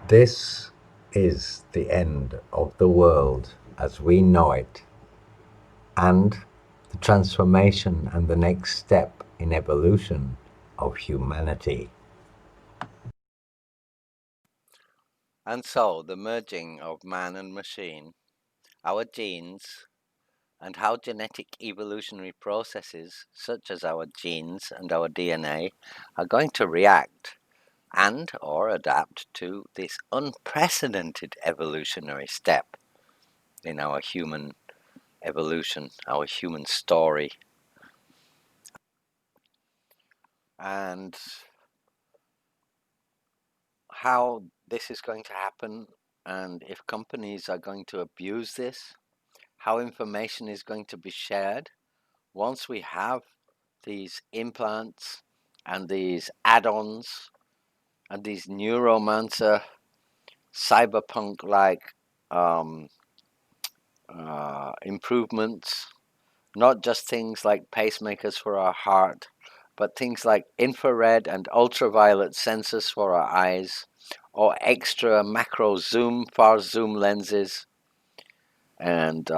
This is the end of the world as we know it, and the transformation and the next step in evolution of humanity. And so, the merging of man and machine, our genes, and how genetic evolutionary processes, such as our genes and our DNA, are going to react and or adapt to this unprecedented evolutionary step in our human evolution, our human story. And how this is going to happen, and if companies are going to abuse this, how information is going to be shared once we have these implants and these add-ons and these neuromancer cyberpunk like um, improvements, not just things like pacemakers for our heart, but things like infrared and ultraviolet sensors for our eyes, or extra macro zoom, far zoom lenses, and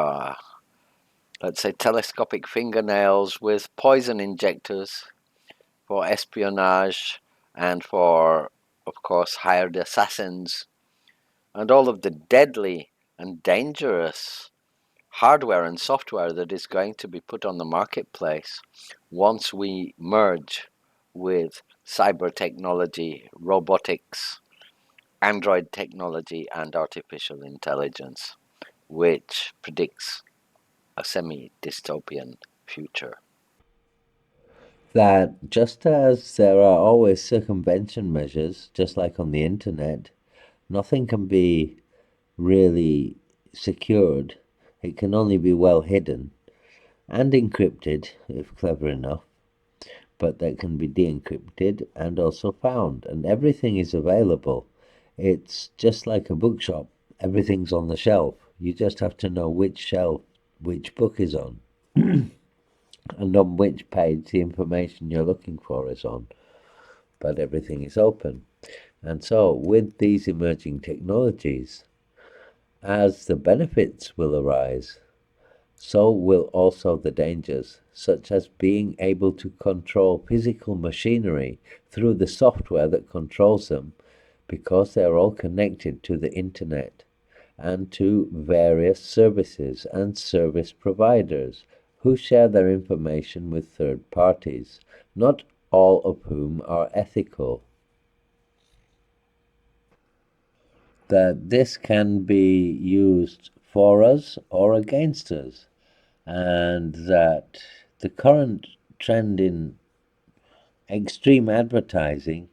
let's say telescopic fingernails with poison injectors for espionage and for, of course, hired assassins, and all of the deadly and dangerous hardware and software that is going to be put on the marketplace once we merge with cyber technology, robotics, Android technology, and artificial intelligence, which predicts a semi dystopian future. That just as there are always circumvention measures, just like on the internet, nothing can be really secured. It can only be well hidden and encrypted if clever enough, but that can be de-encrypted and also found, and everything is available. It's just like a bookshop. Everything's on the shelf. You just have to know which shelf which book is on and on which page the information you're looking for is on, but everything is open. And so, with these emerging technologies, as the benefits will arise, so will also the dangers, such as being able to control physical machinery through the software that controls them, because they are all connected to the internet and to various services and service providers who share their information with third parties, not all of whom are ethical. That this can be used for us or against us, and that the current trend in extreme advertising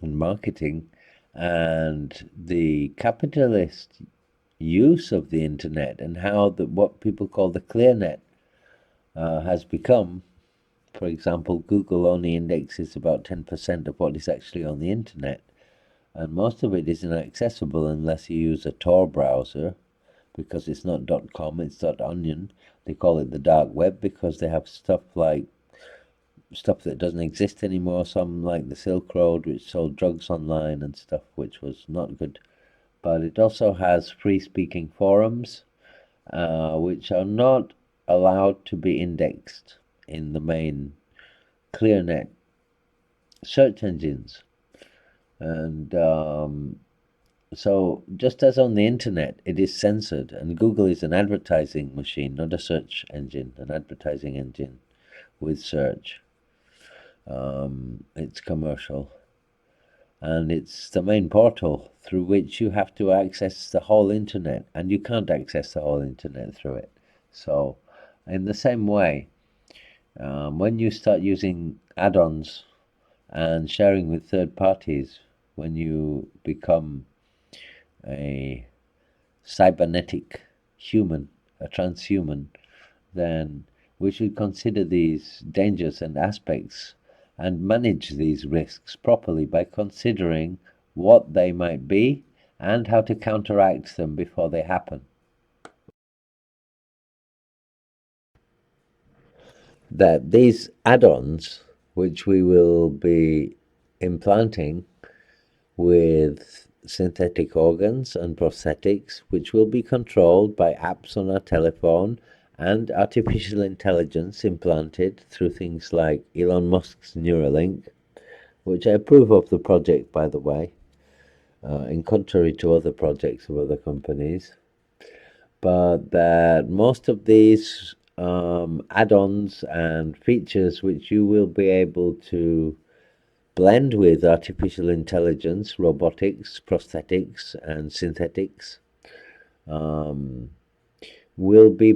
and marketing and the capitalist use of the internet and how what people call the clear net has become. For example, Google only indexes about 10% of what is actually on the internet, and most of it is inaccessible unless you use a Tor browser, because it's not .com, it's .onion. They call it the dark web because they have stuff that doesn't exist anymore, some like the Silk Road, which sold drugs online and stuff, which was not good. But it also has free speaking forums, which are not allowed to be indexed in the main ClearNet search engines. And so, just as on the internet, it is censored, and Google is an advertising machine, not a search engine, an advertising engine with search. It's commercial, and it's the main portal through which you have to access the whole internet, and you can't access the whole internet through it. So, in the same way, when you start using add ons and sharing with third parties, when you become a cybernetic human, a transhuman, then we should consider these dangers and aspects and manage these risks properly by considering what they might be and how to counteract them before they happen. That these add ons, which we will be implanting with synthetic organs and prosthetics, which will be controlled by apps on our telephone and artificial intelligence implanted through things like Elon Musk's Neuralink, which I approve of the project, by the way, in contrary to other projects of other companies. But that most of these add-ons and features which you will be able to blend with artificial intelligence, robotics, prosthetics, and synthetics um, will be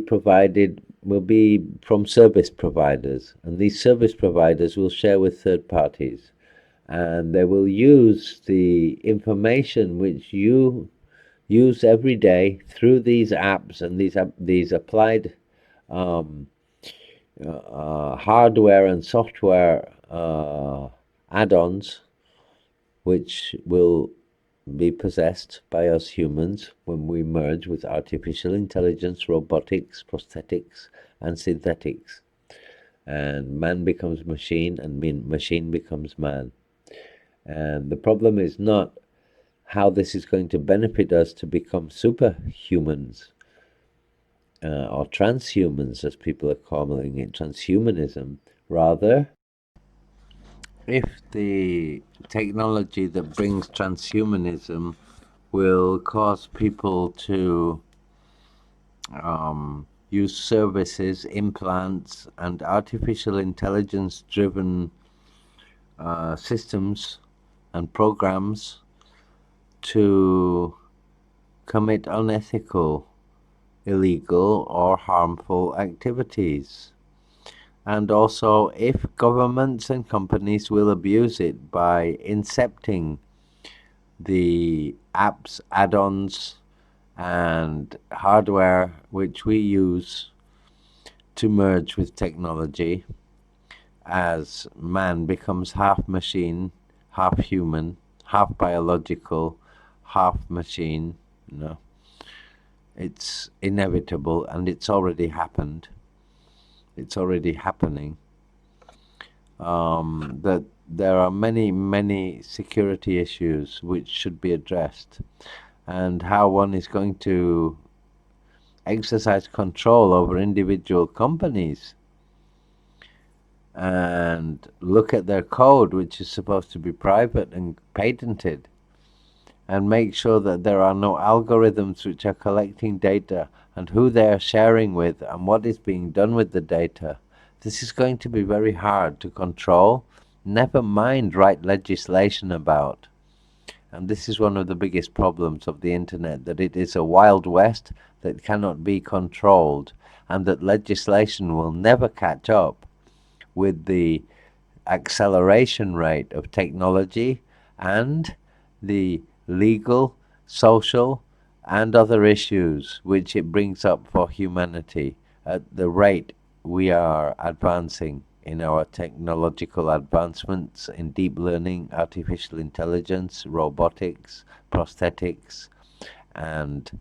from service providers, and these service providers will share with third parties, and they will use the information which you use every day through these apps and these applied um, hardware and software add-ons, which will be possessed by us humans when we merge with artificial intelligence, robotics, prosthetics, and synthetics. And man becomes machine, and machine becomes man. And the problem is not how this is going to benefit us to become superhumans or transhumans, as people are calling it, transhumanism. Rather, if the technology that brings transhumanism will cause people to use services, implants, and artificial intelligence driven systems and programs to commit unethical, illegal, or harmful activities. And also, if governments and companies will abuse it by incepting the apps, add-ons, and hardware which we use to merge with technology as man becomes half machine, half human, half biological, half machine. You know, it's inevitable, and it's already happened. It's already happening. That there are many security issues which should be addressed, and how one is going to exercise control over individual companies and look at their code, which is supposed to be private and patented, and make sure that there are no algorithms which are collecting data and who they are sharing with and what is being done with the data. This is going to be very hard to control, never mind write legislation about. And this is one of the biggest problems of the internet, that it is a wild west that cannot be controlled, and that legislation will never catch up with the acceleration rate of technology and the legal, social, and other issues which it brings up for humanity at the rate we are advancing in our technological advancements in deep learning, artificial intelligence, robotics, prosthetics, and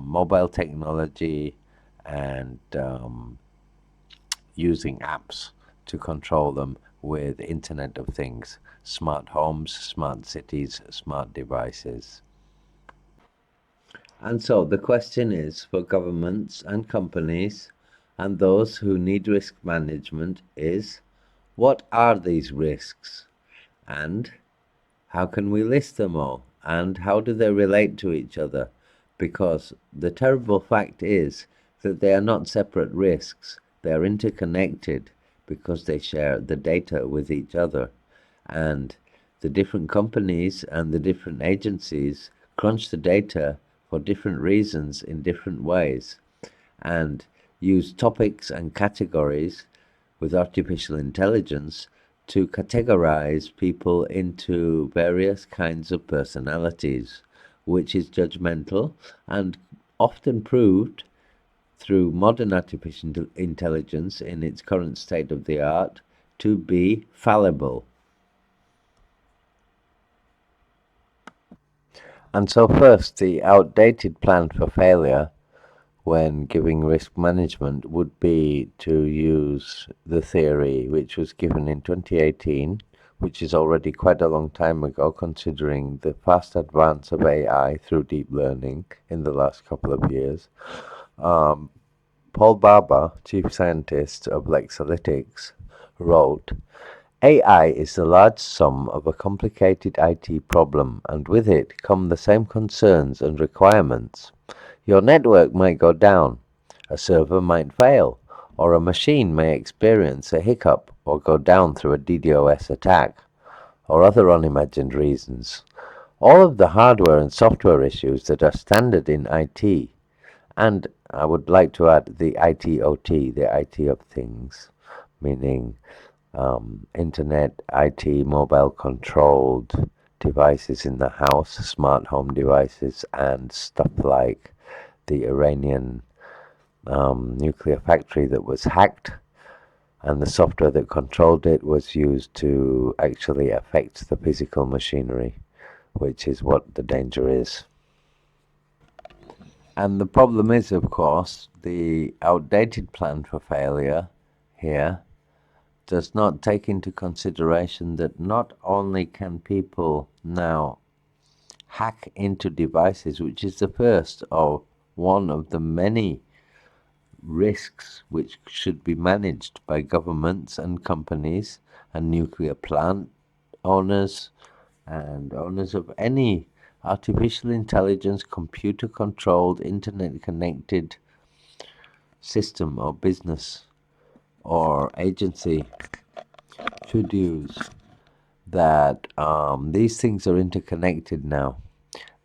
mobile technology, and using apps to control them with Internet of Things, smart homes, smart cities, smart devices. And so the question is for governments and companies and those who need risk management is, what are these risks? And how can we list them all? And how do they relate to each other? Because the terrible fact is that they are not separate risks. They are interconnected because they share the data with each other. And the different companies and the different agencies crunch the data for different reasons in different ways, and use topics and categories with artificial intelligence to categorize people into various kinds of personalities, which is judgmental and often proved through modern artificial intelligence in its current state of the art to be fallible. And so, first, the outdated plan for failure when giving risk management would be to use the theory which was given in 2018 which is already quite a long time ago considering the fast advance of AI through deep learning in the last couple of years. Um, Paul Barber, chief scientist of Lexalytics, wrote, AI is the large sum of a complicated IT problem, and with it come the same concerns and requirements. Your network might go down, a server might fail, or a machine may experience a hiccup or go down through a DDoS attack, or other unimagined reasons. All of the hardware and software issues that are standard in IT, and I would like to add the ITOT, the IT of things, meaning internet, IT, mobile controlled devices in the house, smart home devices, and stuff like the Iranian nuclear factory that was hacked, and the software that controlled it was used to actually affect the physical machinery, which is what the danger is. And the problem is, of course, the outdated plan for failure here does not take into consideration that not only can people now hack into devices, which is the first of one of the many risks which should be managed by governments and companies and nuclear plant owners and owners of any artificial intelligence, computer controlled, internet connected system or business or agency should use that these things are interconnected now.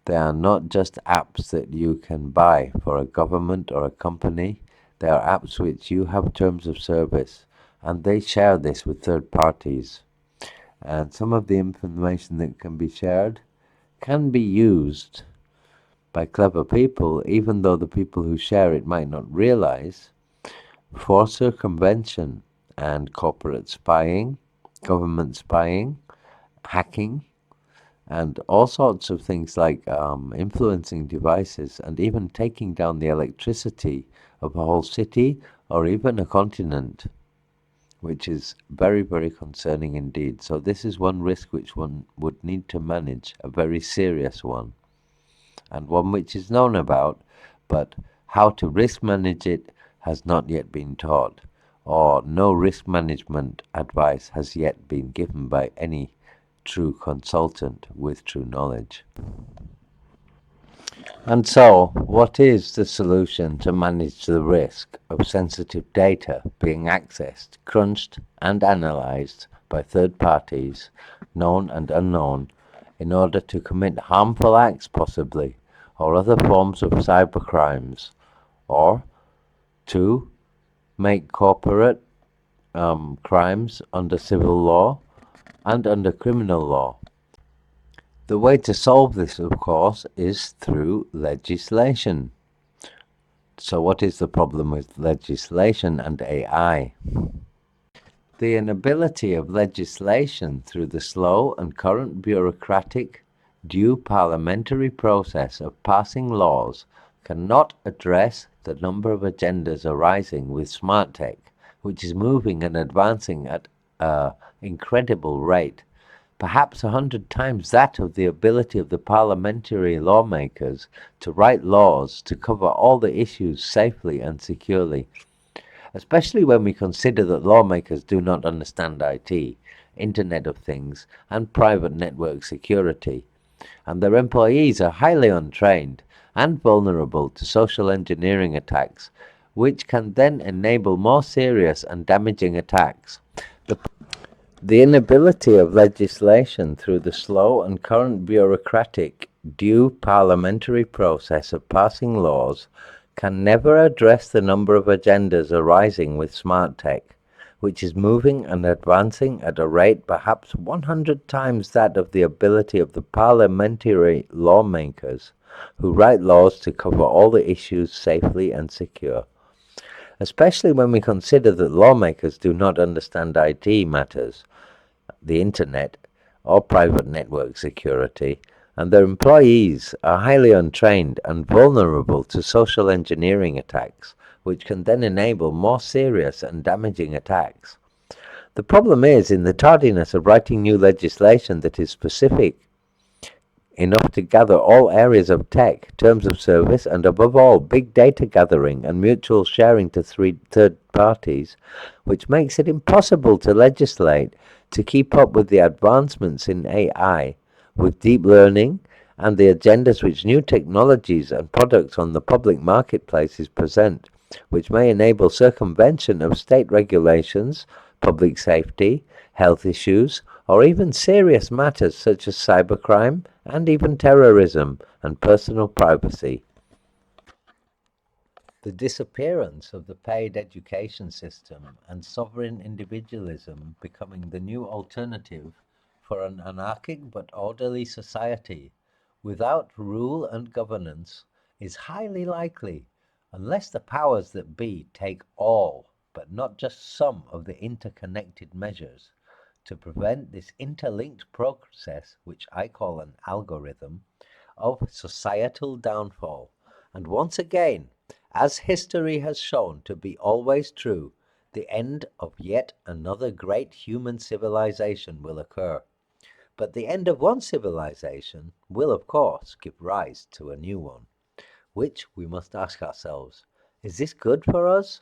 They are not just apps that you can buy for a government or a company. They are apps which you have terms of service, and they share this with third parties. And some of the information that can be shared can be used by clever people, even though the people who share it might not realize, for circumvention and corporate spying, government spying, hacking, and all sorts of things like influencing devices and even taking down the electricity of a whole city or even a continent, which is very, very concerning indeed. So this is one risk which one would need to manage, a very serious one, and one which is known about, but how to risk manage it has not yet been taught, or no risk management advice has yet been given by any true consultant with true knowledge. And so, what is the solution to manage the risk of sensitive data being accessed, crunched, and analyzed by third parties, known and unknown, in order to commit harmful acts, possibly, or other forms of cybercrimes, or to make corporate crimes under civil law and under criminal law? The way to solve this, of course, is through legislation. So what is the problem with legislation and AI? The inability of legislation through the slow and current bureaucratic, due parliamentary process of passing laws cannot address the number of agendas arising with smart tech, which is moving and advancing at an incredible rate, perhaps 100 times that of the ability of the parliamentary lawmakers to write laws to cover all the issues safely and securely, especially when we consider that lawmakers do not understand IT, Internet of Things, and private network security, and their employees are highly untrained and vulnerable to social engineering attacks, which can then enable more serious and damaging attacks. The inability of legislation through the slow and current bureaucratic, due parliamentary process of passing laws can never address the number of agendas arising with smart tech, which is moving and advancing at a rate perhaps 100 times that of the ability of the parliamentary lawmakers who write laws to cover all the issues safely and secure. Especially when we consider that lawmakers do not understand IT matters, the internet, or private network security, and their employees are highly untrained and vulnerable to social engineering attacks, which can then enable more serious and damaging attacks. The problem is in the tardiness of writing new legislation that is specific enough to gather all areas of tech, terms of service, and above all, big data gathering and mutual sharing to third parties, which makes it impossible to legislate to keep up with the advancements in AI, with deep learning, and the agendas which new technologies and products on the public marketplaces present, which may enable circumvention of state regulations, public safety, health issues, or even serious matters such as cybercrime and even terrorism and personal privacy. The disappearance of the paid education system and sovereign individualism becoming the new alternative for an anarchic but orderly society without rule and governance is highly likely unless the powers that be take all, but not just some, of the interconnected measures to prevent this interlinked process, which I call an algorithm, of societal downfall. And once again, as history has shown to be always true, the end of yet another great human civilization will occur. But the end of one civilization will, of course, give rise to a new one, which we must ask ourselves, is this good for us?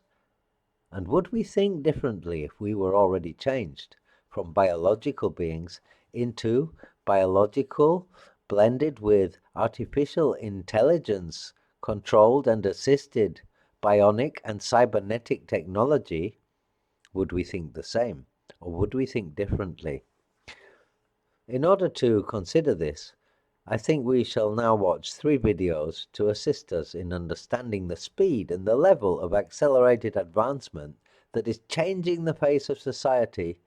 And would we think differently if we were already changed from biological beings into biological, blended with artificial intelligence, controlled and assisted bionic and cybernetic technology? Would we think the same, or would we think differently? In order to consider this, I think we shall now watch 3 videos to assist us in understanding the speed and the level of accelerated advancement that is changing the face of society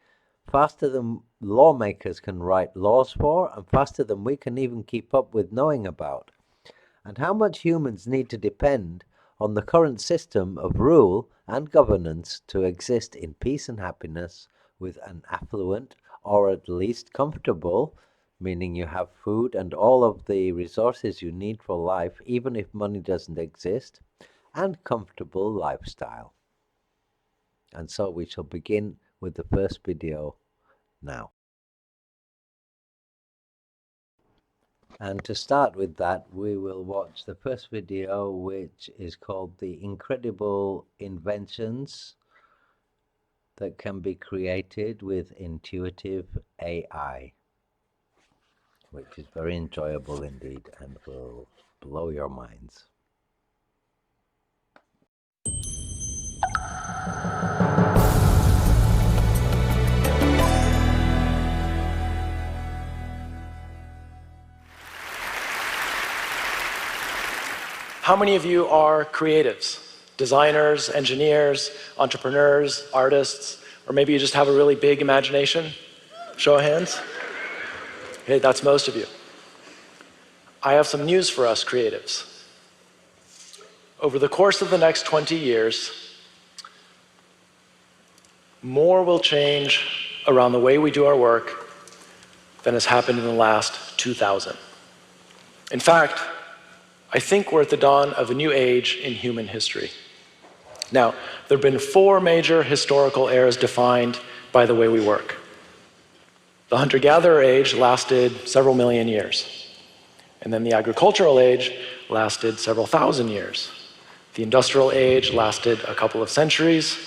faster than lawmakers can write laws for and faster than we can even keep up with knowing about, and how much humans need to depend on the current system of rule and governance to exist in peace and happiness with an affluent, or at least comfortable, meaning you have food and all of the resources you need for life, even if money doesn't exist, and comfortable lifestyle. And so we shall begin with the first video now. And to start with that, we will watch the first video, which is called The Incredible Inventions That Can Be Created with Intuitive AI, which is very enjoyable indeed and will blow your minds. How many of you are creatives? Designers, engineers, entrepreneurs, artists, or maybe you just have a really big imagination? Show of hands. Okay, that's most of you. I have some news for us creatives. Over the course of the next 20 years, more will change around the way we do our work than has happened in the last 2,000. In fact, I think we're at the dawn of a new age in human history. Now, there have been 4 major historical eras defined by the way we work. The hunter-gatherer age lasted several million years. And then the agricultural age lasted several thousand years. The industrial age lasted a couple of centuries.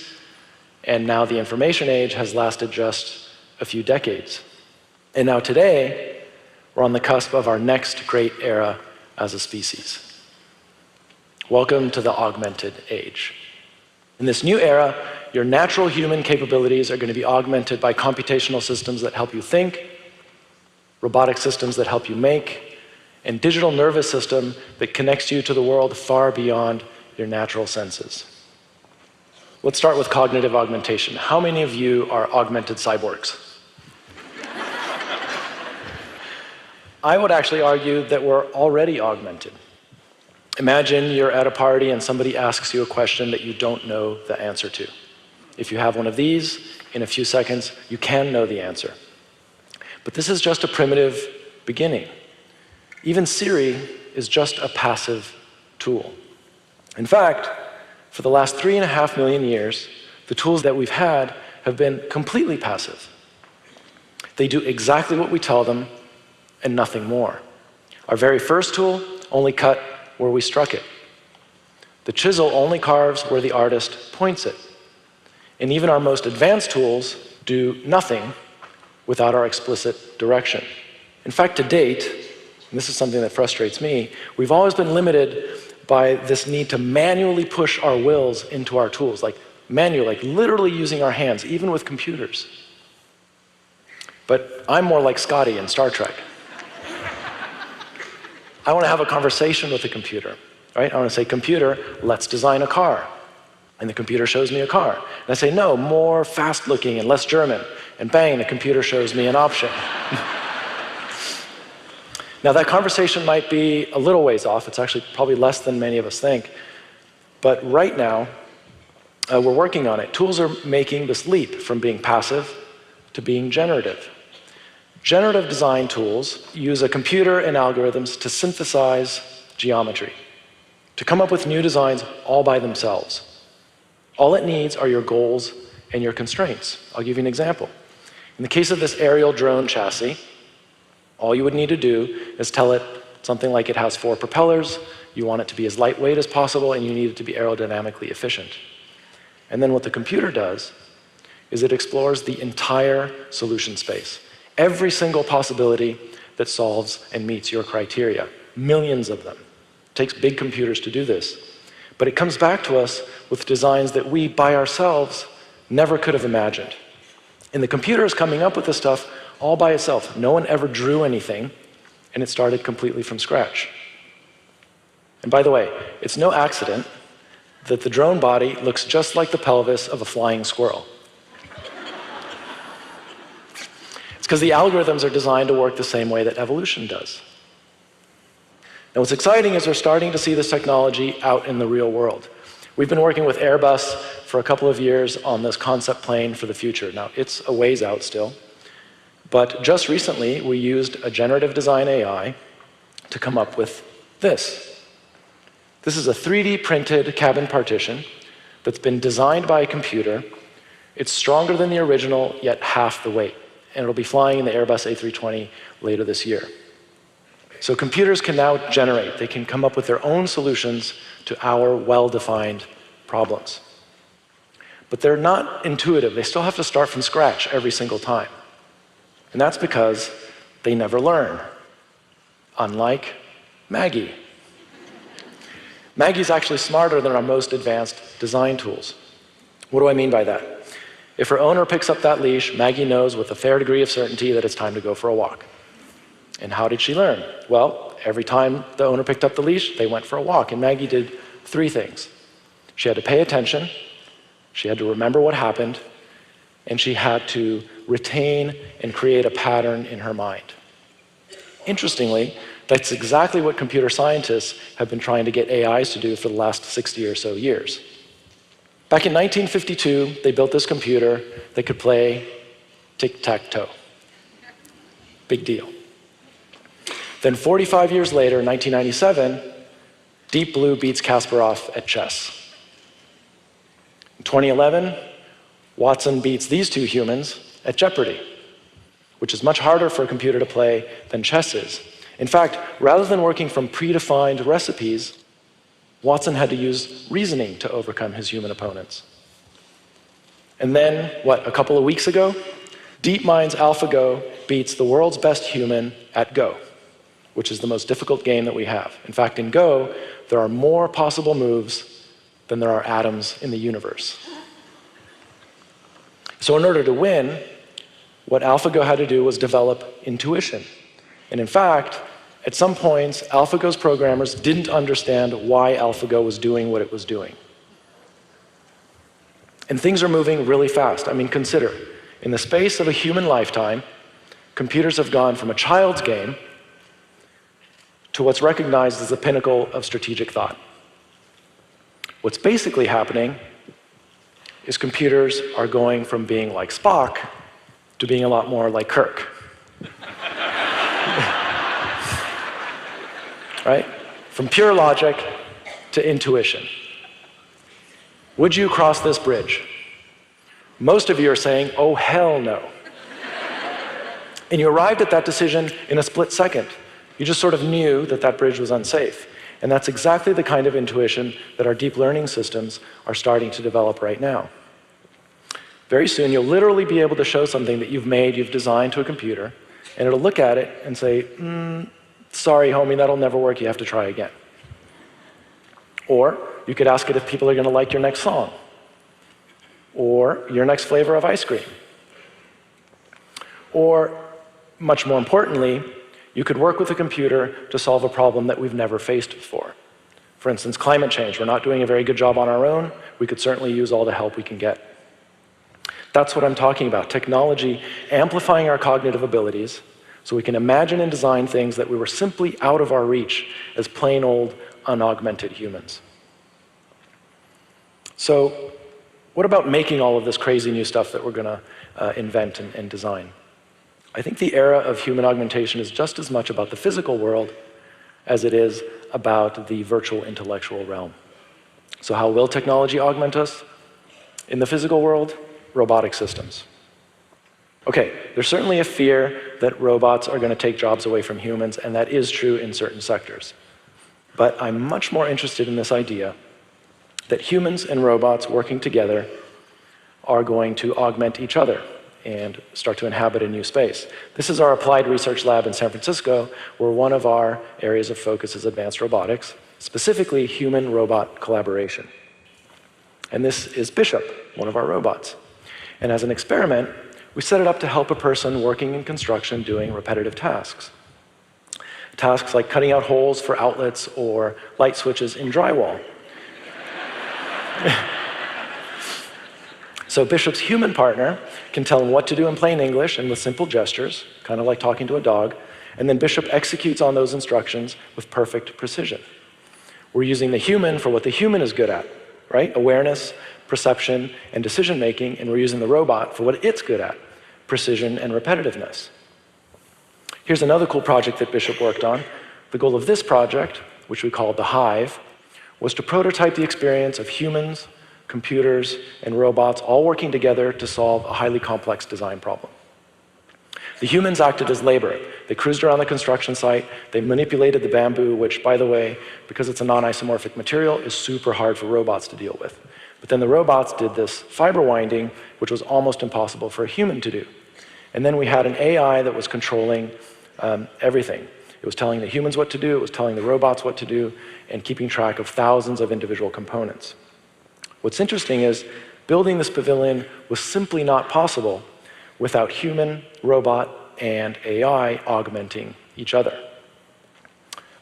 And now the information age has lasted just a few decades. And now today, we're on the cusp of our next great era as a species. Welcome to the augmented age. In this new era, your natural human capabilities are going to be augmented by computational systems that help you think, robotic systems that help you make, and digital nervous system that connects you to the world far beyond your natural senses. Let's start with cognitive augmentation. How many of you are augmented cyborgs? I would actually argue that we're already augmented. Imagine you're at a party and somebody asks you a question that you don't know the answer to. If you have one of these, in a few seconds, you can know the answer. But this is just a primitive beginning. Even Siri is just a passive tool. In fact, for the last 3.5 million years, the tools that we've had have been completely passive. They do exactly what we tell them and nothing more. Our very first tool only cut where we struck it. The chisel only carves where the artist points it. And even our most advanced tools do nothing without our explicit direction. In fact, to date, and this is something that frustrates me, we've always been limited by this need to manually push our wills into our tools, like literally using our hands, even with computers. But I'm more like Scotty in Star Trek. I want to have a conversation with the computer, right? I want to say, computer, let's design a car. And the computer shows me a car. And I say, no, more fast-looking and less German. And bang, the computer shows me an option. Now, that conversation might be a little ways off. It's actually probably less than many of us think. But right now, we're working on it. Tools are making this leap from being passive to being generative. Generative design tools use a computer and algorithms to synthesize geometry, to come up with new designs all by themselves. All it needs are your goals and your constraints. I'll give you an example. In the case of this aerial drone chassis, all you would need to do is tell it something like it has 4 propellers, you want it to be as lightweight as possible, and you need it to be aerodynamically efficient. And then what the computer does is it explores the entire solution space. Every single possibility that solves and meets your criteria. Millions of them. It takes big computers to do this. But it comes back to us with designs that we, by ourselves, never could have imagined. And the computer is coming up with this stuff all by itself. No one ever drew anything, and it started completely from scratch. And by the way, it's no accident that the drone body looks just like the pelvis of a flying squirrel. It's because the algorithms are designed to work the same way that evolution does. Now, what's exciting is we're starting to see this technology out in the real world. We've been working with Airbus for a couple of years on this concept plane for the future. Now, it's a ways out still, but just recently we used a generative design AI to come up with this. This is a 3D printed cabin partition that's been designed by a computer. It's stronger than the original, yet half the weight. And it'll be flying in the Airbus A320 later this year. So computers can now generate, they can come up with their own solutions to our well-defined problems. But they're not intuitive. They still have to start from scratch every single time. And that's because they never learn, unlike Maggie. Maggie's actually smarter than our most advanced design tools. What do I mean by that? If her owner picks up that leash, Maggie knows with a fair degree of certainty that it's time to go for a walk. And how did she learn? Well, every time the owner picked up the leash, they went for a walk. And Maggie did 3 things. She had to pay attention, she had to remember what happened, and she had to retain and create a pattern in her mind. Interestingly, that's exactly what computer scientists have been trying to get AIs to do for the last 60 or so years. Back in 1952, they built this computer that could play tic-tac-toe. Big deal. Then 45 years later, in 1997, Deep Blue beats Kasparov at chess. In 2011, Watson beats these 2 humans at Jeopardy, which is much harder for a computer to play than chess is. In fact, rather than working from predefined recipes, Watson had to use reasoning to overcome his human opponents. And then, a couple of weeks ago, DeepMind's AlphaGo beats the world's best human at Go, which is the most difficult game that we have. In fact, in Go, there are more possible moves than there are atoms in the universe. So in order to win, what AlphaGo had to do was develop intuition. And in fact, at some points, AlphaGo's programmers didn't understand why AlphaGo was doing what it was doing. And things are moving really fast. I mean, consider, in the space of a human lifetime, computers have gone from a child's game to what's recognized as the pinnacle of strategic thought. What's basically happening is computers are going from being like Spock to being a lot more like Kirk. Right? From pure logic to intuition. Would you cross this bridge? Most of you are saying, oh, hell no. And you arrived at that decision in a split second. You just sort of knew that that bridge was unsafe. And that's exactly the kind of intuition that our deep learning systems are starting to develop right now. Very soon, you'll literally be able to show something that you've designed to a computer, and it'll look at it and say, sorry, homie, that'll never work, you have to try again. Or you could ask it if people are going to like your next song, or your next flavor of ice cream. Or, much more importantly, you could work with a computer to solve a problem that we've never faced before. For instance, climate change. We're not doing a very good job on our own. We could certainly use all the help we can get. That's what I'm talking about, technology amplifying our cognitive abilities so we can imagine and design things that we were simply out of our reach as plain old unaugmented humans. So what about making all of this crazy new stuff that we're going to invent and design? I think the era of human augmentation is just as much about the physical world as it is about the virtual intellectual realm. So how will technology augment us? In the physical world, robotic systems. Okay, there's certainly a fear that robots are going to take jobs away from humans, and that is true in certain sectors. But I'm much more interested in this idea that humans and robots working together are going to augment each other and start to inhabit a new space. This is our applied research lab in San Francisco, where one of our areas of focus is advanced robotics, specifically human-robot collaboration. And this is Bishop, one of our robots. And as an experiment, we set it up to help a person working in construction doing repetitive tasks. Tasks like cutting out holes for outlets or light switches in drywall. So Bishop's human partner can tell him what to do in plain English and with simple gestures, kind of like talking to a dog, and then Bishop executes on those instructions with perfect precision. We're using the human for what the human is good at, right? Awareness, perception, and decision-making, and we're using the robot for what it's good at, precision and repetitiveness. Here's another cool project that Bishop worked on. The goal of this project, which we called the Hive, was to prototype the experience of humans, computers, and robots all working together to solve a highly complex design problem. The humans acted as labor. They cruised around the construction site, they manipulated the bamboo, which, by the way, because it's a non-isomorphic material, is super hard for robots to deal with. But then the robots did this fiber winding, which was almost impossible for a human to do. And then we had an AI that was controlling everything. It was telling the humans what to do, it was telling the robots what to do, and keeping track of thousands of individual components. What's interesting is building this pavilion was simply not possible without human, robot, and AI augmenting each other.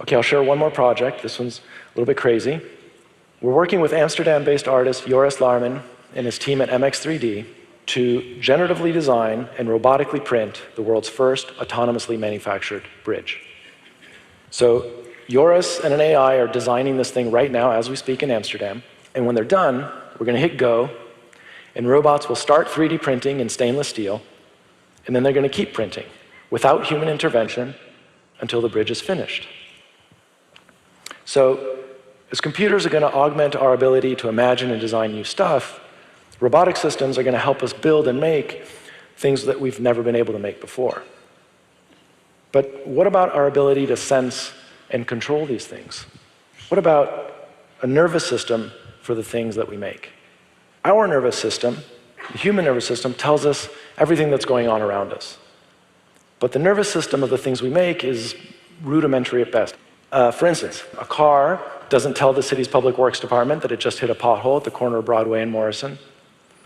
Okay, I'll share one more project. This one's a little bit crazy. We're working with Amsterdam-based artist Joris Laarman and his team at MX3D to generatively design and robotically print the world's first autonomously manufactured bridge. So Joris and an AI are designing this thing right now as we speak in Amsterdam, and when they're done, we're going to hit go, and robots will start 3D printing in stainless steel, and then they're going to keep printing without human intervention until the bridge is finished. So as computers are going to augment our ability to imagine and design new stuff, robotic systems are going to help us build and make things that we've never been able to make before. But what about our ability to sense and control these things? What about a nervous system for the things that we make? Our nervous system, the human nervous system, tells us everything that's going on around us. But the nervous system of the things we make is rudimentary at best. For instance, a car doesn't tell the city's public works department that it just hit a pothole at the corner of Broadway and Morrison.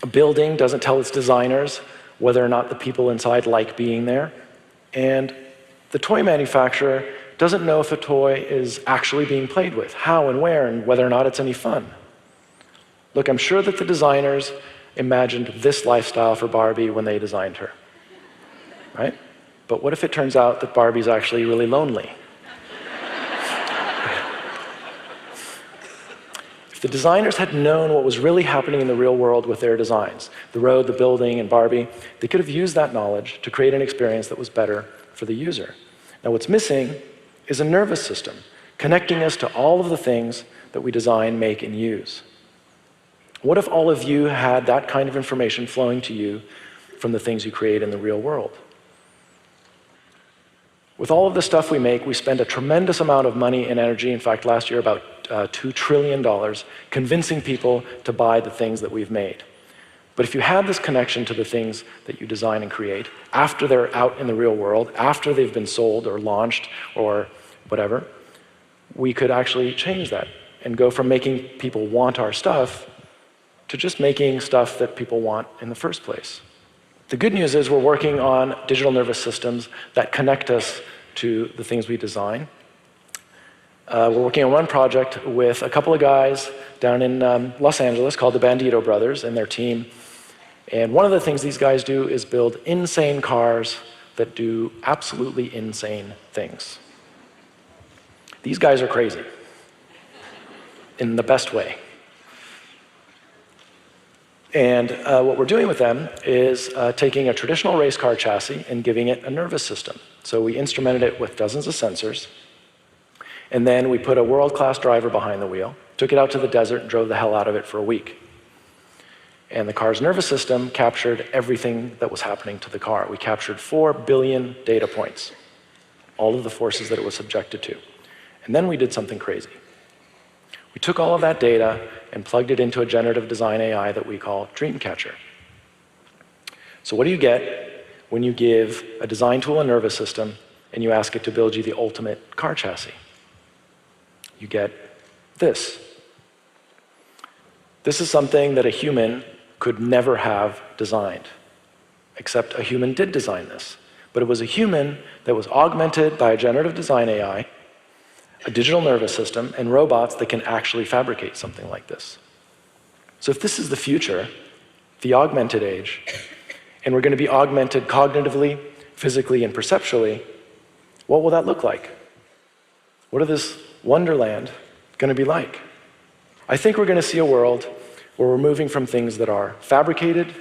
A building doesn't tell its designers whether or not the people inside like being there. And the toy manufacturer doesn't know if a toy is actually being played with, how and where, and whether or not it's any fun. Look, I'm sure that the designers imagined this lifestyle for Barbie when they designed her, right? But what if it turns out that Barbie's actually really lonely? If the designers had known what was really happening in the real world with their designs, the road, the building, and Barbie, they could have used that knowledge to create an experience that was better for the user. Now what's missing is a nervous system connecting us to all of the things that we design, make, and use. What if all of you had that kind of information flowing to you from the things you create in the real world? With all of the stuff we make, we spend a tremendous amount of money and energy, in fact last year about $2 trillion, convincing people to buy the things that we've made. But if you had this connection to the things that you design and create, after they're out in the real world, after they've been sold or launched or whatever, we could actually change that and go from making people want our stuff to just making stuff that people want in the first place. The good news is we're working on digital nervous systems that connect us to the things we design. We're working on one project with a couple of guys down in Los Angeles called the Bandito Brothers and their team. And one of the things these guys do is build insane cars that do absolutely insane things. These guys are crazy, in the best way. And what we're doing with them is taking a traditional race car chassis and giving it a nervous system. So we instrumented it with dozens of sensors, and then we put a world-class driver behind the wheel, took it out to the desert, and drove the hell out of it for a week. And the car's nervous system captured everything that was happening to the car. We captured 4 billion data points, all of the forces that it was subjected to. And then we did something crazy. We took all of that data and plugged it into a generative design AI that we call Dreamcatcher. So what do you get when you give a design tool a nervous system and you ask it to build you the ultimate car chassis? You get this. This is something that a human could never have designed, except a human did design this. But it was a human that was augmented by a generative design AI, a digital nervous system, and robots that can actually fabricate something like this. So if this is the future, the augmented age, and we're going to be augmented cognitively, physically, and perceptually, what will that look like? What is this wonderland going to be like? I think we're going to see a world where we're moving from things that are fabricated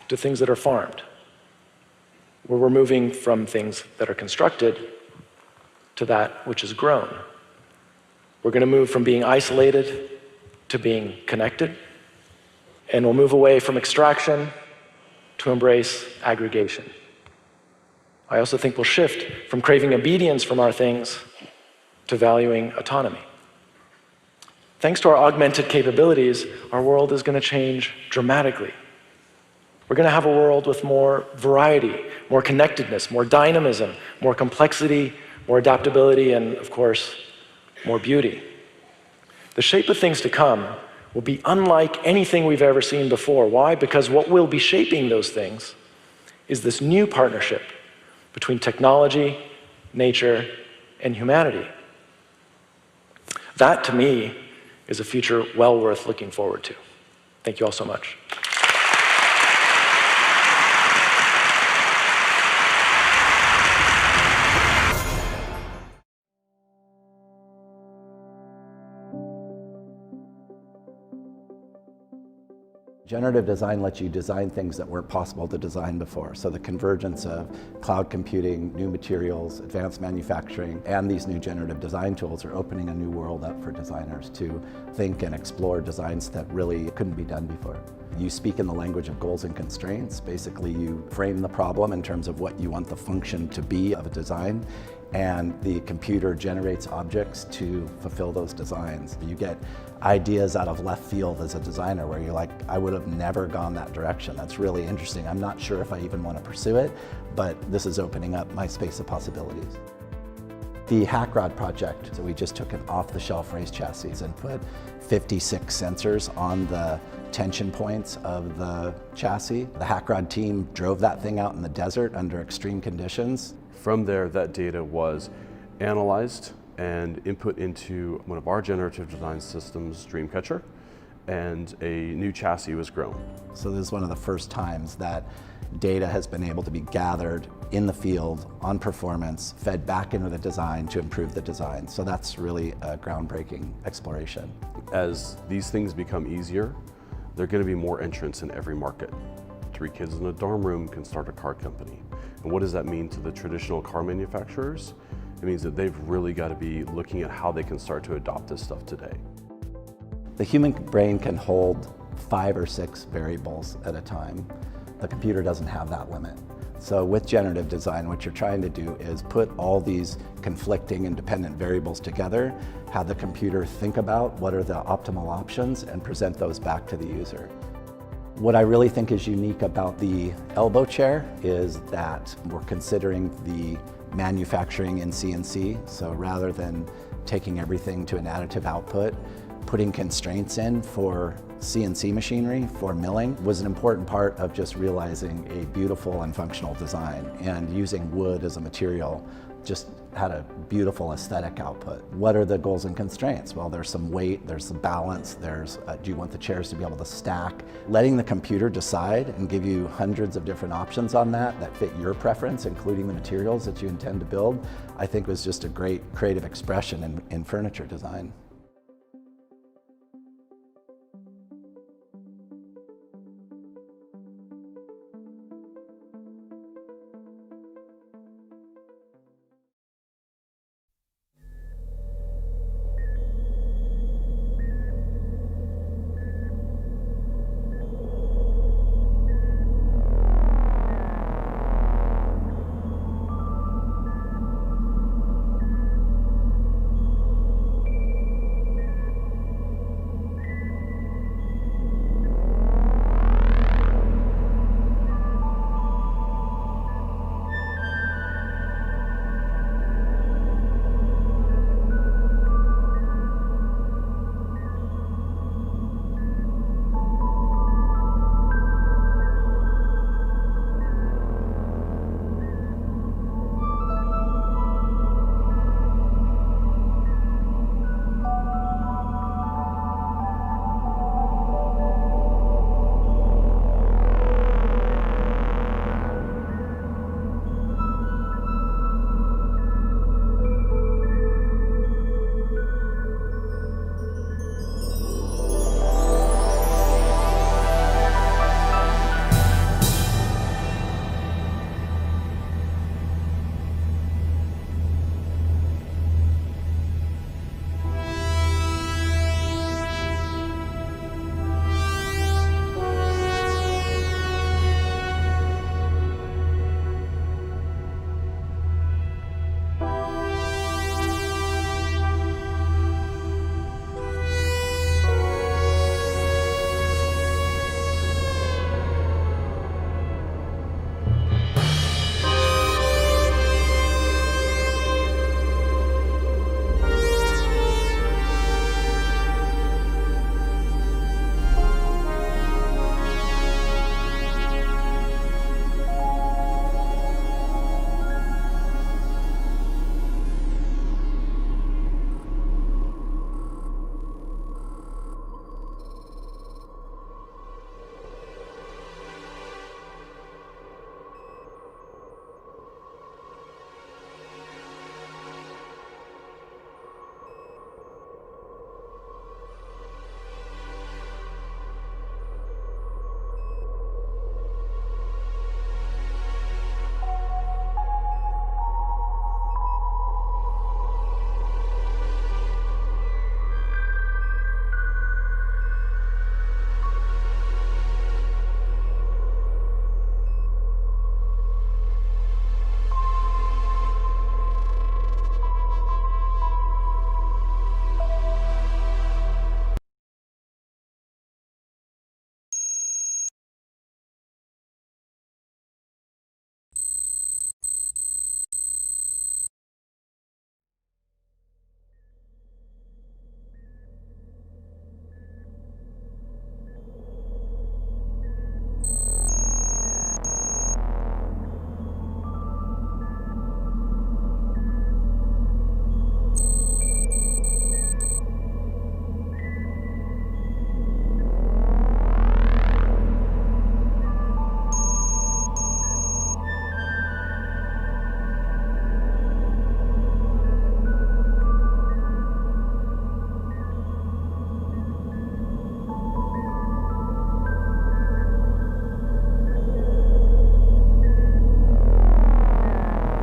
to things that are farmed, where we're moving from things that are constructed to that which is grown. We're going to move from being isolated to being connected, and we'll move away from extraction to embrace aggregation. I also think we'll shift from craving obedience from our things to valuing autonomy. Thanks to our augmented capabilities, our world is going to change dramatically. We're going to have a world with more variety, more connectedness, more dynamism, more complexity, more adaptability, and of course, more beauty. The shape of things to come will be unlike anything we've ever seen before. Why? Because what will be shaping those things is this new partnership between technology, nature, and humanity. That, to me, is a future well worth looking forward to. Thank you all so much. Generative design lets you design things that weren't possible to design before. So the convergence of cloud computing, new materials, advanced manufacturing, and these new generative design tools are opening a new world up for designers to think and explore designs that really couldn't be done before. You speak in the language of goals and constraints. Basically, you frame the problem in terms of what you want the function to be of a design, and the computer generates objects to fulfill those designs. You get ideas out of left field as a designer where you're like, I would have never gone that direction. That's really interesting. I'm not sure if I even want to pursue it, but this is opening up my space of possibilities. The HackRod project, so we just took an off-the-shelf race chassis and put 56 sensors on the tension points of the chassis. The HackRod team drove that thing out in the desert under extreme conditions. From there, that data was analyzed and input into one of our generative design systems, Dreamcatcher, and a new chassis was grown. So this is one of the first times that data has been able to be gathered in the field on performance, fed back into the design to improve the design. So that's really a groundbreaking exploration. As these things become easier, there are going to be more entrants in every market. 3 kids in a dorm room can start a car company. And what does that mean to the traditional car manufacturers? It means that they've really got to be looking at how they can start to adopt this stuff today. The human brain can hold 5 or 6 variables at a time. The computer doesn't have that limit. So with generative design, what you're trying to do is put all these conflicting and dependent variables together, have the computer think about what are the optimal options, and present those back to the user. What I really think is unique about the elbow chair is that we're considering the manufacturing in CNC. So rather than taking everything to an additive output, putting constraints in for CNC machinery for milling was an important part of just realizing a beautiful and functional design, and using wood as a material just had a beautiful aesthetic output. What are the goals and constraints? Well, there's some weight, there's some balance, do you want the chairs to be able to stack? Letting the computer decide and give you hundreds of different options on that fit your preference, including the materials that you intend to build, I think was just a great creative expression in furniture design.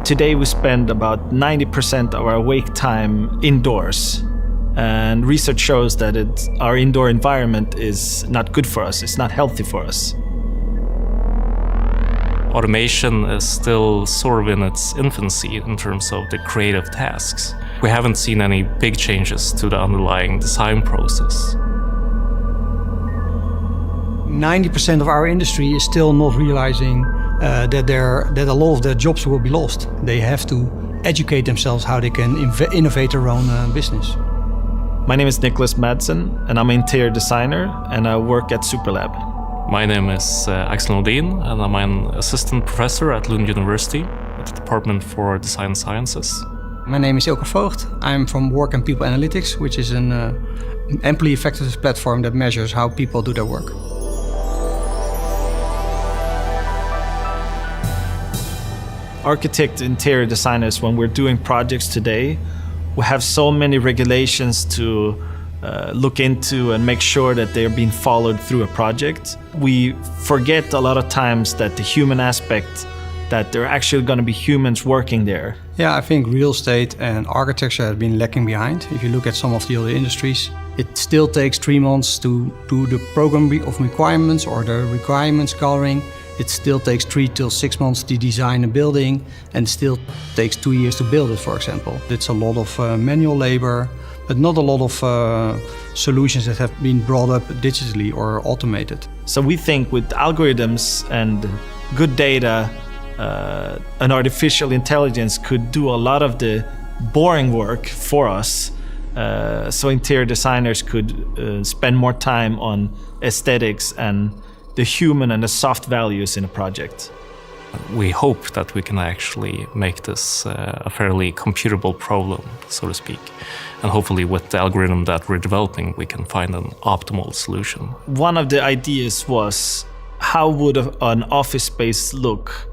Today we spend about 90% of our wake time indoors. And research shows that our indoor environment is not good for us, it's not healthy for us. Automation is still sort of in its infancy in terms of the creative tasks. We haven't seen any big changes to the underlying design process. 90% of our industry is still not realizing that a lot of their jobs will be lost. They have to educate themselves how they can innovate their own business. My name is Nicholas Madsen, and I'm an interior designer, and I work at Superlab. My name is Axel Nordin, and I'm an assistant professor at Lund University at the Department for Design Sciences. My name is Ilke Voogd. I'm from Work and People Analytics, which is an employee effectiveness platform that measures how people do their work. Architect interior designers, when we're doing projects today, we have so many regulations to look into and make sure that they're being followed through a project. We forget a lot of times that the human aspect, that there are actually going to be humans working there. Yeah, I think real estate and architecture have been lacking behind. If you look at some of the other industries, it still takes 3 months to do the program of requirements or the requirements coloring. It still takes 3 till 6 months to design a building, and still takes 2 years to build it, for example. It's a lot of manual labor, but not a lot of solutions that have been brought up digitally or automated. So we think with algorithms and good data, an artificial intelligence could do a lot of the boring work for us. So interior designers could spend more time on aesthetics and the human and the soft values in a project. We hope that we can actually make this a fairly computable problem, so to speak. And hopefully with the algorithm that we're developing, we can find an optimal solution. One of the ideas was, how would an office space look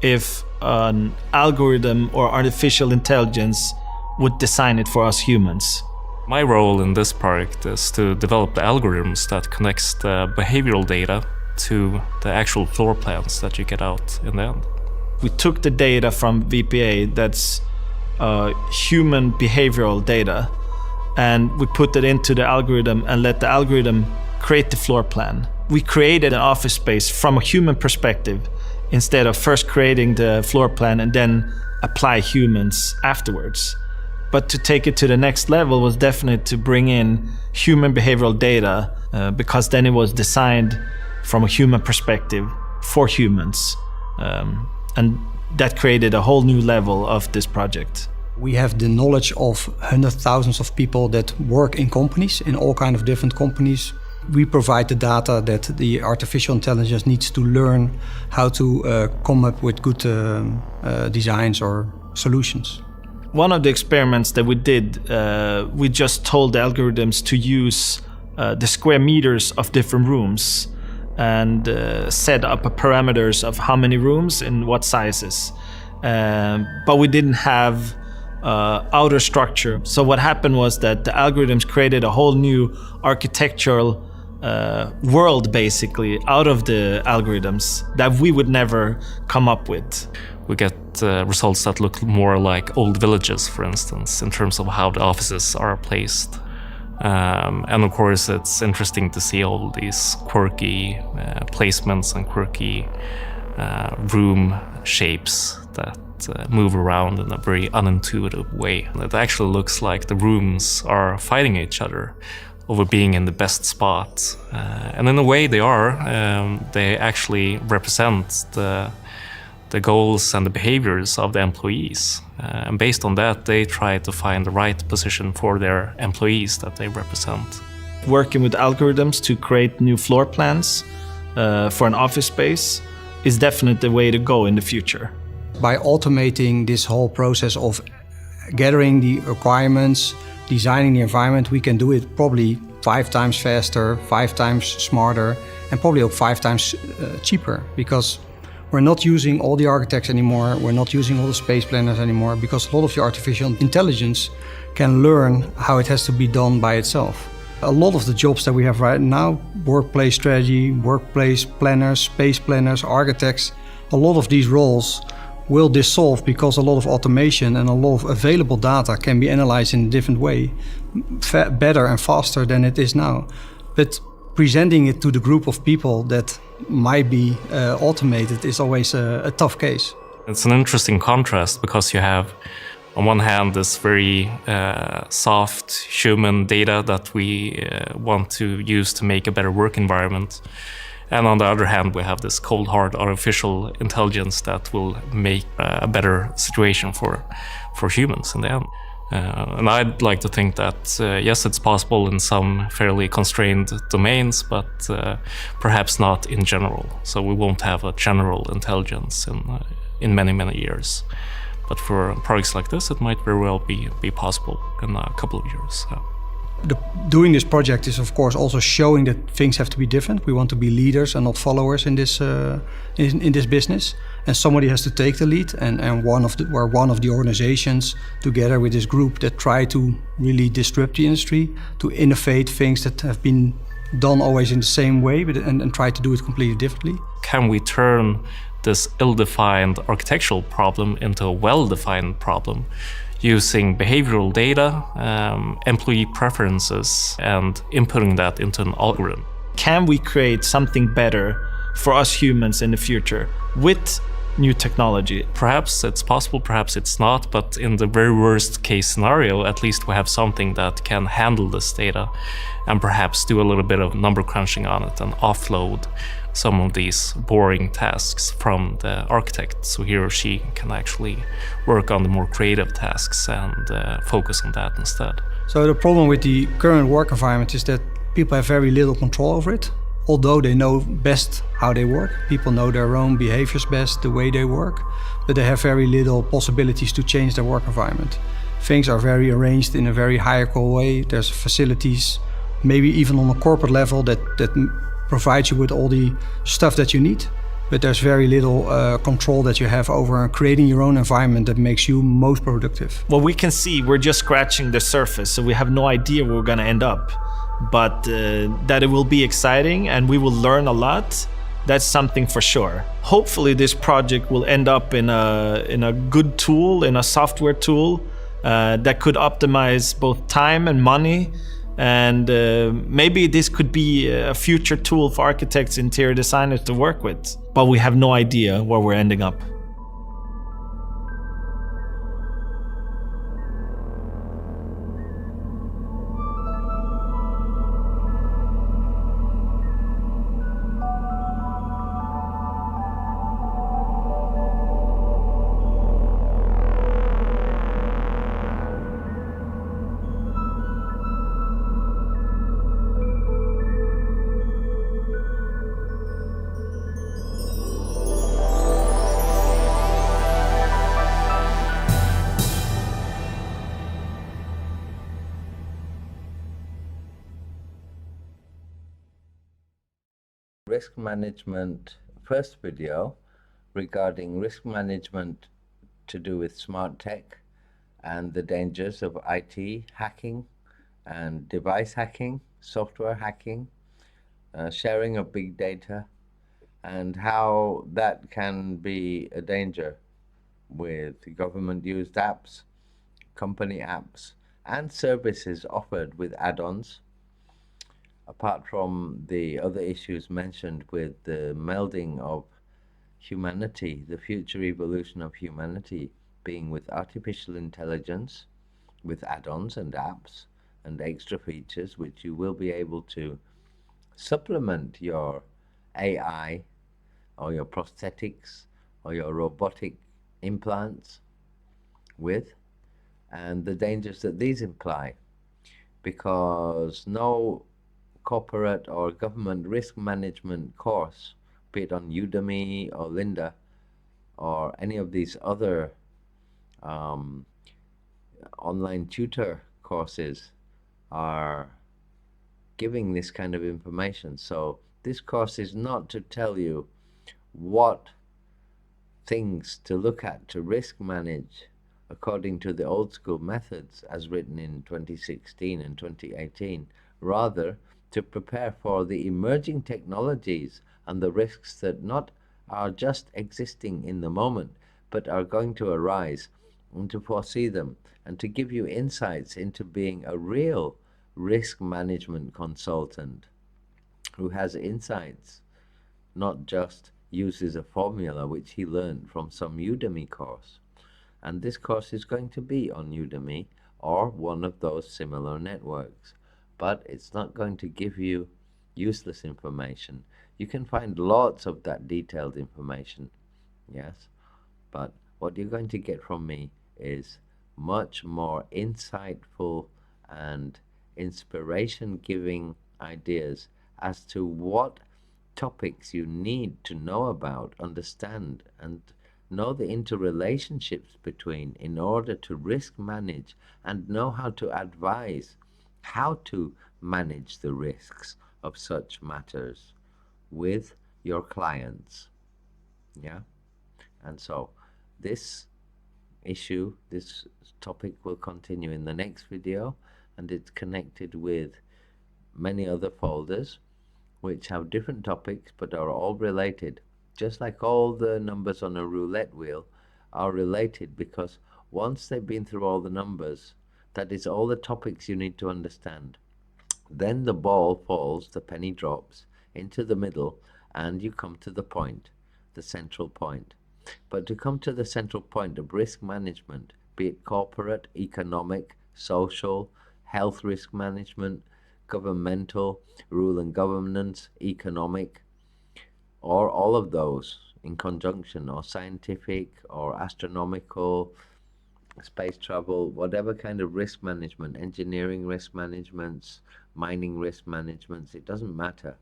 if an algorithm or artificial intelligence would design it for us humans? My role in this project is to develop the algorithms that connects the behavioral data to the actual floor plans that you get out in the end. We took the data from VPA, that's human behavioral data, and we put it into the algorithm and let the algorithm create the floor plan. We created an office space from a human perspective instead of first creating the floor plan and then apply humans afterwards. But to take it to the next level was definitely to bring in human behavioral data because then it was designed from a human perspective for humans. And that created a whole new level of this project. We have the knowledge of hundreds of thousands of people that work in companies, in all kinds of different companies. We provide the data that the artificial intelligence needs to learn how to come up with good designs or solutions. One of the experiments that we did, we just told the algorithms to use the square meters of different rooms and set up parameters of how many rooms and what sizes. But we didn't have outer structure. So what happened was that the algorithms created a whole new architectural world basically out of the algorithms that we would never come up with. We get results that look more like old villages, for instance, in terms of how the offices are placed. And of course, it's interesting to see all these quirky placements and quirky room shapes that move around in a very unintuitive way. It actually looks like the rooms are fighting each other over being in the best spot. And in a way they are. They actually represent the goals and the behaviors of the employees. And based on that, they try to find the right position for their employees that they represent. Working with algorithms to create new floor plans for an office space is definitely the way to go in the future. By automating this whole process of gathering the requirements, designing the environment, we can do it probably 5 times faster, 5 times smarter, and probably 5 times cheaper, because we're not using all the architects anymore, we're not using all the space planners anymore, because a lot of the artificial intelligence can learn how it has to be done by itself. A lot of the jobs that we have right now, workplace strategy, workplace planners, space planners, architects, a lot of these roles will this solve? Because a lot of automation and a lot of available data can be analyzed in a different way, better and faster than it is now. But presenting it to the group of people that might be automated is always a tough case. It's an interesting contrast because you have, on one hand, this very soft human data that we want to use to make a better work environment. And on the other hand, we have this cold hard artificial intelligence that will make a better situation for humans in the end. And I'd like to think that, yes, it's possible in some fairly constrained domains, but perhaps not in general. So we won't have a general intelligence in many, many years. But for projects like this, it might very well be possible in a couple of years. Doing this project is, of course, also showing that things have to be different. We want to be leaders and not followers in this in this business. And somebody has to take the lead. And we're one of the organizations together with this group that try to really disrupt the industry, to innovate things that have been done always in the same way, and try to do it completely differently. Can we turn this ill-defined architectural problem into a well-defined problem using behavioral data, employee preferences, and inputting that into an algorithm? Can we create something better for us humans in the future with new technology? Perhaps it's possible, perhaps it's not, but in the very worst case scenario, at least we have something that can handle this data and perhaps do a little bit of number crunching on it and offload some of these boring tasks from the architect, so he or she can actually work on the more creative tasks and focus on that instead. So the problem with the current work environment is that people have very little control over it. Although they know best how they work, people know their own behaviors best, the way they work, but they have very little possibilities to change their work environment. Things are very arranged in a very hierarchical way. There's facilities, maybe even on a corporate level, that provides you with all the stuff that you need, but there's very little control that you have over creating your own environment that makes you most productive. Well, we can see we're just scratching the surface, so we have no idea where we're going to end up. But that it will be exciting and we will learn a lot, that's something for sure. Hopefully this project will end up in a good tool, in a software tool that could optimize both time and money. And maybe this could be a future tool for architects, interior designers to work with. But we have no idea where we're ending up. Risk management first video regarding risk management to do with smart tech and the dangers of IT hacking and device hacking, software hacking, sharing of big data, and how that can be a danger with government-used apps, company apps, and services offered with add-ons. Apart from the other issues mentioned with the melding of humanity, the future evolution of humanity being with artificial intelligence, with add-ons and apps and extra features which you will be able to supplement your AI or your prosthetics or your robotic implants with, and the dangers that these imply, because no corporate or government risk management course, be it on Udemy or Lynda or any of these other online tutor courses, are giving this kind of information. So this course is not to tell you what things to look at to risk manage according to the old school methods as written in 2016 and 2018, rather to prepare for the emerging technologies and the risks that not are just existing in the moment, but are going to arise, and to foresee them, and to give you insights into being a real risk management consultant who has insights, not just uses a formula which he learned from some Udemy course. And this course is going to be on Udemy or one of those similar networks. But it's not going to give you useless information. You can find lots of that detailed information, yes, but what you're going to get from me is much more insightful and inspiration-giving ideas as to what topics you need to know about, understand, and know the interrelationships between in order to risk manage and know how to advise how to manage the risks of such matters with your clients. Yeah? And so this topic will continue in the next video, and it's connected with many other folders which have different topics but are all related. Just like all the numbers on a roulette wheel are related, because once they've been through all the numbers, that is all the topics you need to understand. Then the ball falls, the penny drops into the middle, and you come to the point, the central point. But to come to the central point of risk management, be it corporate, economic, social, health risk management, governmental, rule and governance, economic, or all of those in conjunction, or scientific, or astronomical, space travel, whatever kind of risk management, engineering risk managements, mining risk managements, it doesn't matter.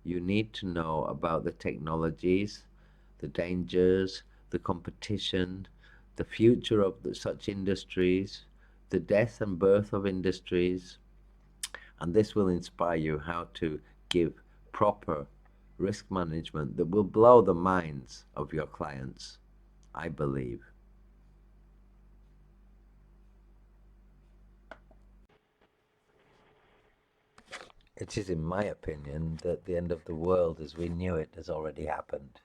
You need to know about the technologies, the dangers, the competition, the future of such industries, the death and birth of industries, and this will inspire you how to give proper risk management that will blow the minds of your clients, I believe. It is, in my opinion, that the end of the world as we knew it has already happened.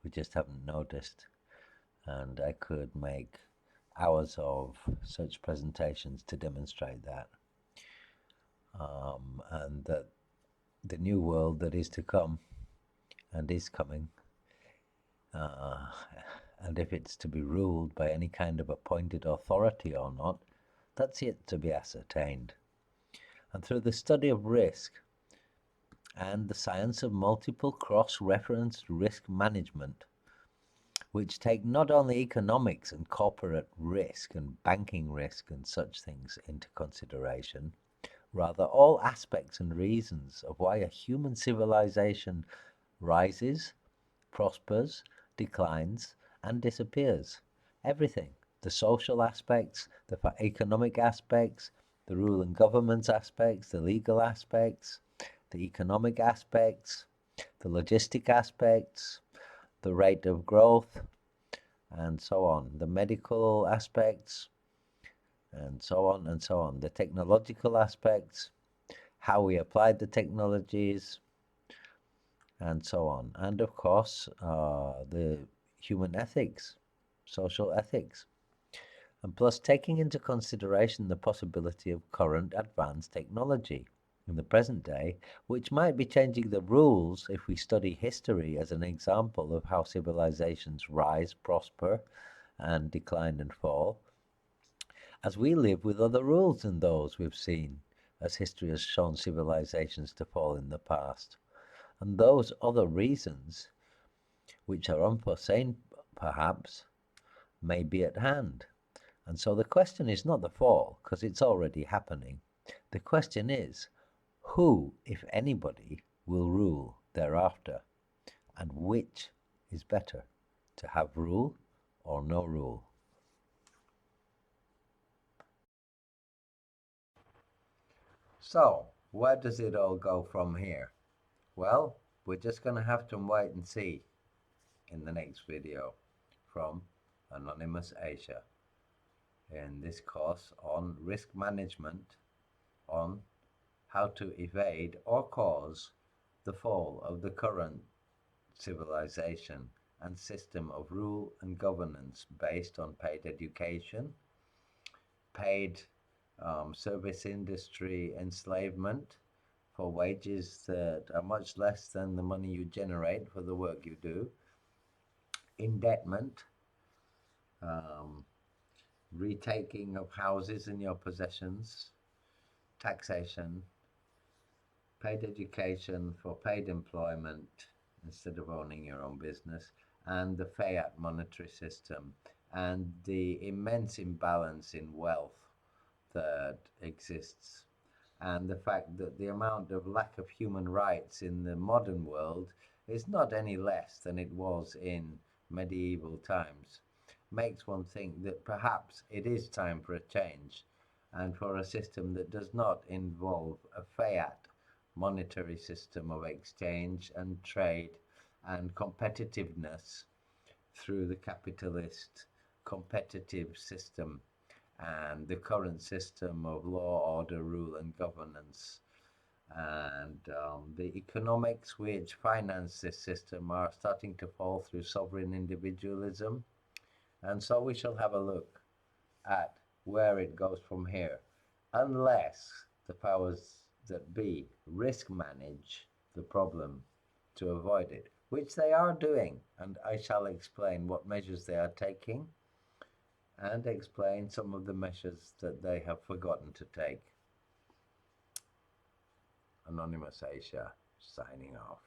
We just haven't noticed. And I could make hours of such presentations to demonstrate that. And that the new world that is to come and is coming, and if it's to be ruled by any kind of appointed authority or not, that's yet to be ascertained. And through the study of risk and the science of multiple cross-referenced risk management, which take not only economics and corporate risk and banking risk and such things into consideration, rather all aspects and reasons of why a human civilization rises, prospers, declines, and disappears. Everything. The social aspects, the economic aspects, the rule and government aspects, the legal aspects, the economic aspects, the logistic aspects, the rate of growth, and so on, the medical aspects, and so on and so on, the technological aspects, how we applied the technologies, and so on. And of course, the human ethics, social ethics. And plus taking into consideration the possibility of current advanced technology in the present day, which might be changing the rules if we study history as an example of how civilizations rise, prosper, and decline and fall, as we live with other rules than those we've seen, as history has shown civilizations to fall in the past. And those other reasons, which are unforeseen perhaps, may be at hand. And so the question is not the fall, because it's already happening. The question is, who, if anybody, will rule thereafter? And which is better, to have rule or no rule? So, where does it all go from here? Well, we're just going to have to wait and see in the next video from Anonymous Asia in this course on risk management, on how to evade or cause the fall of the current civilization and system of rule and governance based on paid education, paid service industry enslavement for wages that are much less than the money you generate for the work you do, indebtment, retaking of houses in your possessions, taxation, paid education for paid employment instead of owning your own business, and the fiat monetary system, and the immense imbalance in wealth that exists, and the fact that the amount of lack of human rights in the modern world is not any less than it was in medieval times, makes one think that perhaps it is time for a change and for a system that does not involve a fiat monetary system of exchange and trade and competitiveness through the capitalist competitive system and the current system of law, order, rule, and governance. And the economics which finance this system are starting to fall through sovereign individualism. And so we shall have a look at where it goes from here, unless the powers that be risk manage the problem to avoid it, which they are doing. And I shall explain what measures they are taking and explain some of the measures that they have forgotten to take. Anonymous Asia, signing off.